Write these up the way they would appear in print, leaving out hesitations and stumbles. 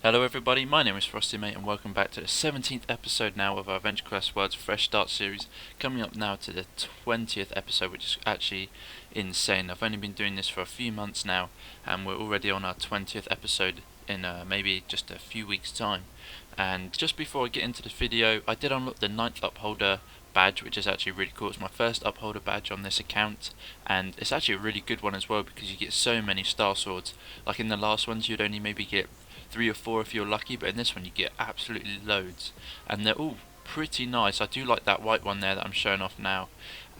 Hello everybody, my name is Frosty Mate and welcome back to the 17th episode now of our Adventure Quest World's Fresh Start series, coming up now to the 20th episode, which is actually insane. I've only been doing this for a few months now and we're already on our 20th episode in maybe just a few weeks time. And just before I get into the video, I did unlock the 9th Upholder badge, which is actually really cool. It's my first Upholder badge on this account, and it's actually a really good one as well because you get so many Star Swords. Like in the last ones you'd only maybe get 3 or 4 if you're lucky, but in this one you get absolutely loads, and they're all pretty nice. I do like that white one there that I'm showing off now,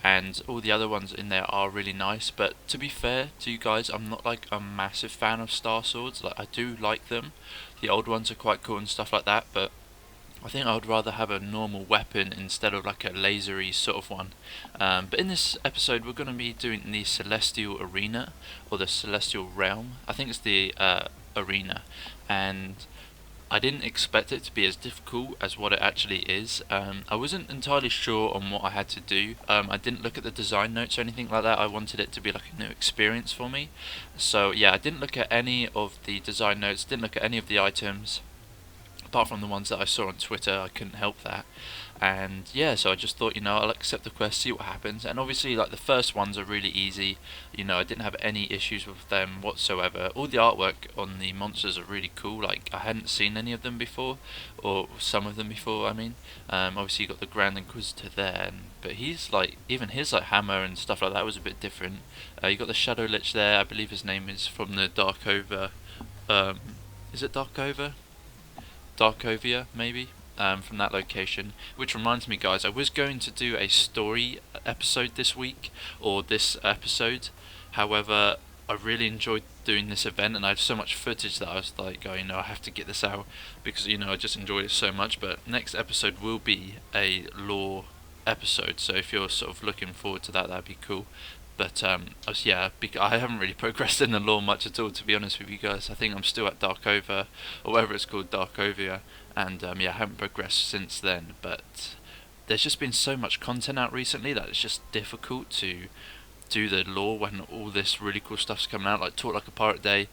and all the other ones in there are really nice. But to be fair to you guys, I'm not like a massive fan of Star Swords. Like, I do like them, the old ones are quite cool and stuff like that, but I think I would rather have a normal weapon instead of like a lasery sort of one. But in this episode we're going to be doing the Celestial Arena, or the Celestial Realm. I think it's the arena, and I didn't expect it to be as difficult as what it actually is. I wasn't entirely sure on what I had to do. I didn't look at the design notes or anything like that. I wanted it to be like a new experience for me. So yeah, I didn't look at any of the design notes, didn't look at any of the items. Apart from the ones that I saw on Twitter, I couldn't help that. And yeah, so I just thought, I'll accept the quest, see what happens. And obviously, like, the first ones are really easy. I didn't have any issues with them whatsoever. All the artwork on the monsters are really cool. Like, I hadn't seen any of them before, or some of them before, I mean. Obviously you got the Grand Inquisitor there, but he's like, even his like hammer and stuff like that was a bit different. You got the Shadow Lich there, I believe his name is from the Darkover. Is it Darkover? Darkovia, maybe, from that location. Which reminds me, guys, I was going to do a story episode this week, or this episode. However, I really enjoyed doing this event, and I have so much footage that I was like, oh, I have to get this out because I just enjoyed it so much. But next episode will be a lore episode, so if you're sort of looking forward to that, that'd be cool. But I haven't really progressed in the lore much at all, to be honest with you guys. I think I'm still at Darkover, or whatever it's called, Darkovia, and I haven't progressed since then. But there's just been so much content out recently that it's just difficult to do the lore when all this really cool stuff's coming out. Like Talk Like a Pirate Day,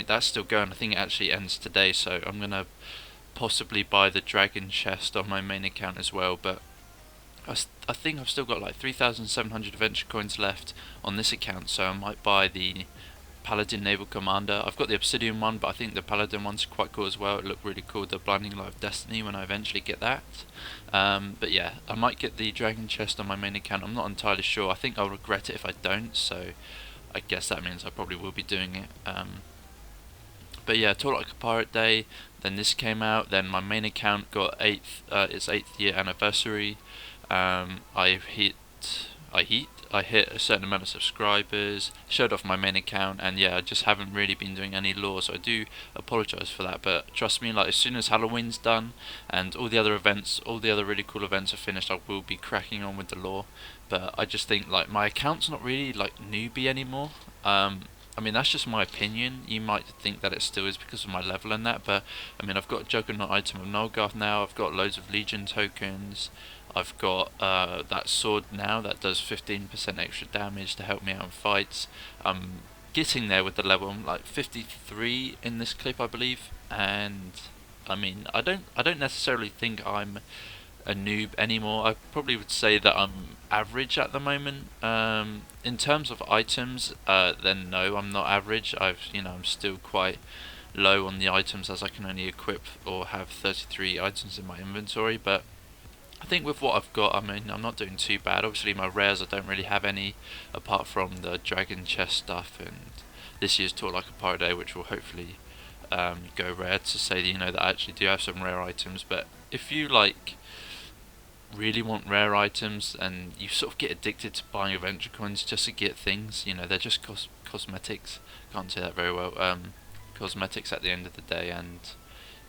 that's still going. I think it actually ends today, so I'm gonna possibly buy the dragon chest on my main account as well. But I think I've still got like 3,700 adventure coins left on this account, so I might buy the Paladin Naval Commander. I've got the Obsidian one, but I think the Paladin one's quite cool as well. It looked really cool, the Blinding Light of Destiny, when I eventually get that. But yeah, I might get the Dragon Chest on my main account. I'm not entirely sure. I think I'll regret it if I don't, so I guess that means I probably will be doing it. But yeah, Talk Like a Pirate Day, then this came out, then my main account got its 8th year anniversary. I hit a certain amount of subscribers, showed off my main account, and yeah, I just haven't really been doing any lore, so I do apologise for that. But trust me, like, as soon as Halloween's done and all the other events, all the other really cool events are finished, I will be cracking on with the lore. But I just think, like, my account's not really like newbie anymore. I mean, that's just my opinion. You might think that it still is because of my level and that, but I mean, I've got a Juggernaut item of Nolgarth now, I've got loads of Legion tokens, I've got that sword now that does 15% extra damage to help me out in fights. I'm getting there with the level. I'm like 53 in this clip, I believe, and I mean, I don't necessarily think I'm a noob anymore. I probably would say that I'm average at the moment. In terms of items, then no, I'm not average. I'm still quite low on the items, as I can only equip or have 33 items in my inventory. But I think with what I've got, I mean, I'm not doing too bad. Obviously, my rares, I don't really have any apart from the dragon chest stuff and this year's Talk Like a Pirate Day, which will hopefully go rare, to say that I actually do have some rare items. But if you like really want rare items and you sort of get addicted to buying adventure coins just to get things, they're just cosmetics. Can't say that very well. Cosmetics at the end of the day, and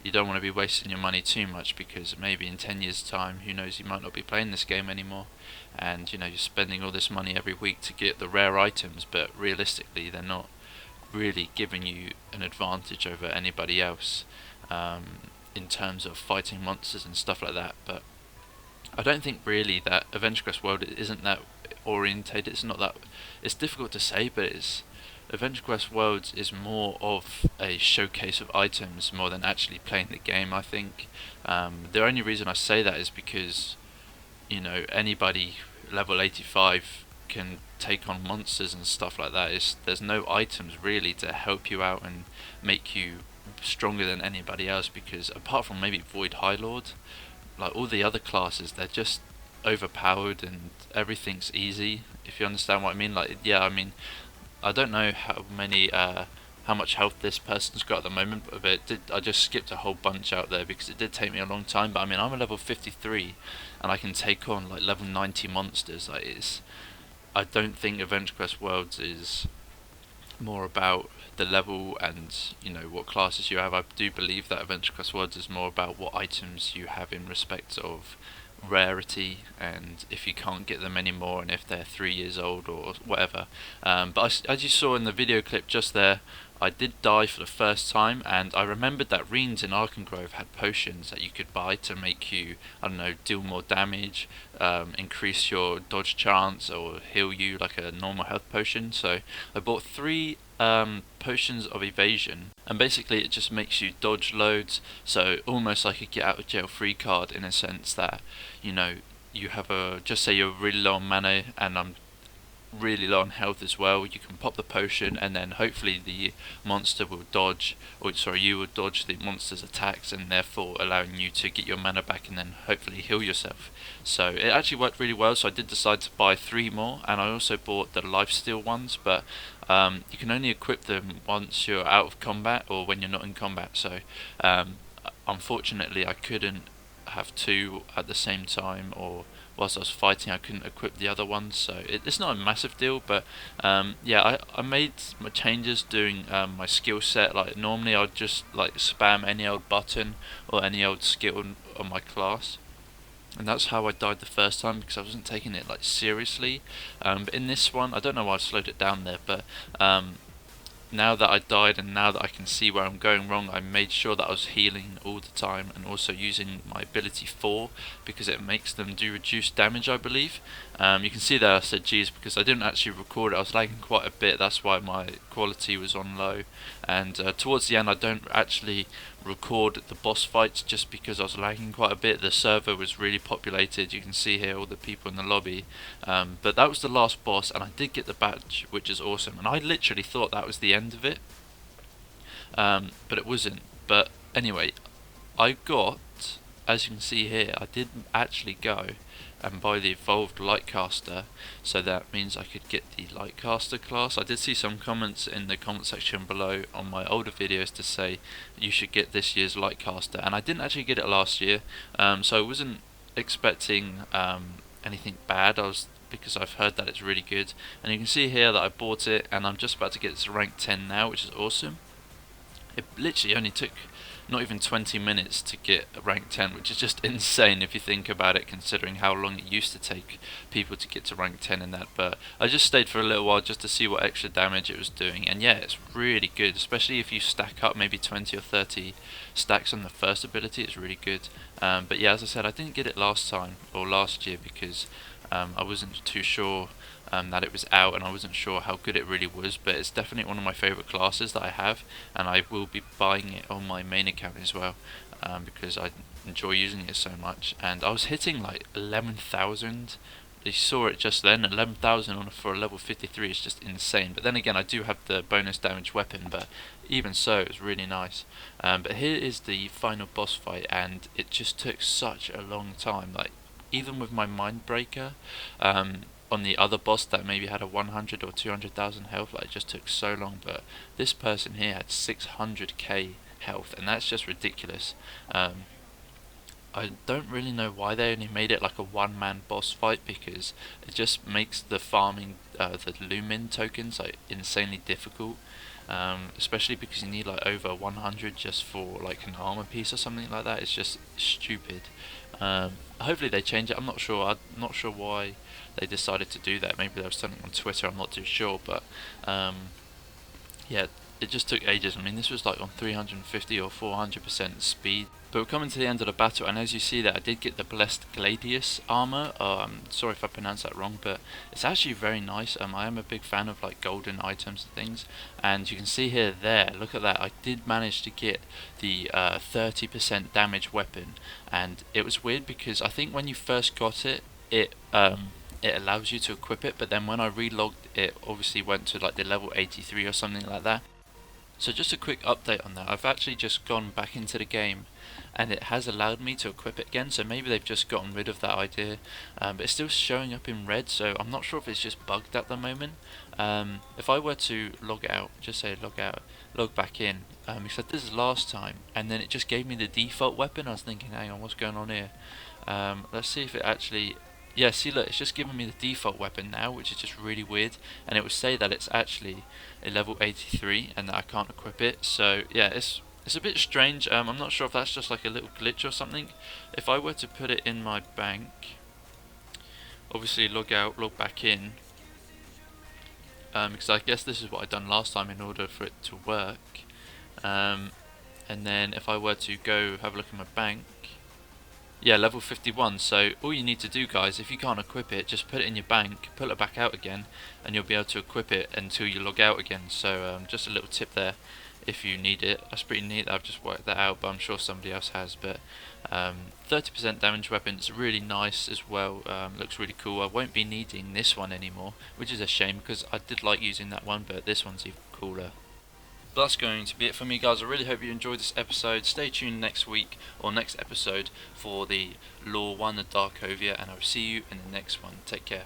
you don't want to be wasting your money too much, because maybe in 10 years time, who knows, you might not be playing this game anymore, and you're spending all this money every week to get the rare items, but realistically they're not really giving you an advantage over anybody else in terms of fighting monsters and stuff like that. But I don't think really that Adventure Quest World isn't that orientated. It's not that. It's difficult to say, but it's Adventure Quest Worlds is more of a showcase of items more than actually playing the game, I think. The only reason I say that is because, anybody level 85 can take on monsters and stuff like that. There's no items really to help you out and make you stronger than anybody else, because apart from maybe Void High Lord, like all the other classes, they're just overpowered and everything's easy, if you understand what I mean. Like, yeah, I mean, I don't know how much health this person's got at the moment, but I just skipped a whole bunch out there because it did take me a long time. But I mean, I'm a level 53, and I can take on like level 90 monsters. I don't think Adventure Quest Worlds is more about the level and what classes you have. I do believe that Adventure Quest Worlds is more about what items you have in respect of rarity, and if you can't get them anymore, and if they're 3 years old or whatever. But as you saw in the video clip just there, I did die for the first time, and I remembered that Reens in Arkengrove had potions that you could buy to make you, I don't know, deal more damage, increase your dodge chance, or heal you like a normal health potion. So I bought 3 potions of evasion, and basically it just makes you dodge loads, so almost like a get out of jail free card, in a sense that you have just say you're really low on mana and I'm really low on health as well. You can pop the potion, and then hopefully the monster will dodge, or sorry, you will dodge the monster's attacks, and therefore allowing you to get your mana back and then hopefully heal yourself. So it actually worked really well, so I did decide to buy 3 more, and I also bought the lifesteal ones, but you can only equip them once you're out of combat or when you're not in combat. So unfortunately I couldn't have 2 at the same time, or whilst I was fighting I couldn't equip the other ones, so it's not a massive deal. But yeah, I made my changes doing my skill set. Like normally I'd just like spam any old button or any old skill on my class, and that's how I died the first time, because I wasn't taking it like seriously. But in this one, I don't know why I slowed it down there, but now that I died and now that I can see where I'm going wrong, I made sure that I was healing all the time, and also using my ability 4, because it makes them do reduced damage, I believe. You can see there I said geez, because I didn't actually record it. I was lagging quite a bit, that's why my quality was on low. And towards the end I don't actually record the boss fights, just because I was lagging quite a bit. The server was really populated, you can see here all the people in the lobby. But that was the last boss, and I did get the badge, which is awesome, and I literally thought that was the end of it, but it wasn't. But anyway, I got, as you can see here, I did actually go and buy the evolved Lightcaster, so that means I could get the Lightcaster class. I did see some comments in the comment section below on my older videos to say you should get this year's Lightcaster, and I didn't actually get it last year, so I wasn't expecting anything bad. Because I've heard that it's really good, and you can see here that I bought it, and I'm just about to get it to rank 10 now, which is awesome. It literally only took not even 20 minutes to get rank 10, which is just insane if you think about it, considering how long it used to take people to get to rank 10 in that. But I just stayed for a little while just to see what extra damage it was doing, and yeah, it's really good, especially if you stack up maybe 20 or 30 stacks on the first ability. It's really good. But yeah, as I said, I didn't get it last time or last year because I wasn't too sure that it was out, and I wasn't sure how good it really was, but it's definitely one of my favourite classes that I have, and I will be buying it on my main account as well, because I enjoy using it so much. And I was hitting like 11,000. You saw it just then. 11,000 for a level 53 is just insane. But then again, I do have the bonus damage weapon, but even so, it was really nice. But here is the final boss fight, and it just took such a long time. Like, even with my Mindbreaker, on the other boss that maybe had a 100 or 200,000 health, like, it just took so long. But this person here had 600k health, and that's just ridiculous. I don't really know why they only made it like a one-man boss fight, because it just makes the farming the Lumin tokens like insanely difficult, especially because you need like over 100 just for like an armor piece or something like that. It's just stupid. Hopefully they change it. I'm not sure. I'm not sure why they decided to do that. Maybe there was something on Twitter, I'm not too sure, but yeah, it just took ages. I mean, this was like on 350 or 400% speed. But we're coming to the end of the battle, and as you see that I did get the Blessed Gladius armor. Sorry if I pronounced that wrong, but it's actually very nice. I am a big fan of like golden items and things, and you can see here, look at that. I did manage to get the 30% damage weapon, and it was weird because I think when you first got it, it allows you to equip it, but then when I relogged, it obviously went to like the level 83 or something like that. So just a quick update on that. I've actually just gone back into the game, and it has allowed me to equip it again, so maybe they've just gotten rid of that idea, but it's still showing up in red, so I'm not sure if it's just bugged at the moment. If I were to log out, just say log out, log back in, because I did this last time, and then it just gave me the default weapon. I was thinking, hang on, what's going on here? Let's see if it actually... Yeah, see, look, it's just giving me the default weapon now, which is just really weird, and it would say that it's actually a level 83 and that I can't equip it. So yeah, it's a bit strange. I'm not sure if that's just like a little glitch or something. If I were to put it in my bank, obviously log out, log back in, because I guess this is what I've done last time in order for it to work. And then if I were to go have a look at my bank, yeah, level 51, so all you need to do, guys, if you can't equip it, just put it in your bank, pull it back out again, and you'll be able to equip it until you log out again. So just a little tip there if you need it. That's pretty neat. I've just worked that out, but I'm sure somebody else has. But 30% damage weapon, it's really nice as well. Looks really cool. I won't be needing this one anymore, which is a shame because I did like using that one, but this one's even cooler. But that's going to be it for me, guys. I really hope you enjoyed this episode. Stay tuned next week or next episode for the Lore 1, the Darkovia, and I'll see you in the next one. Take care.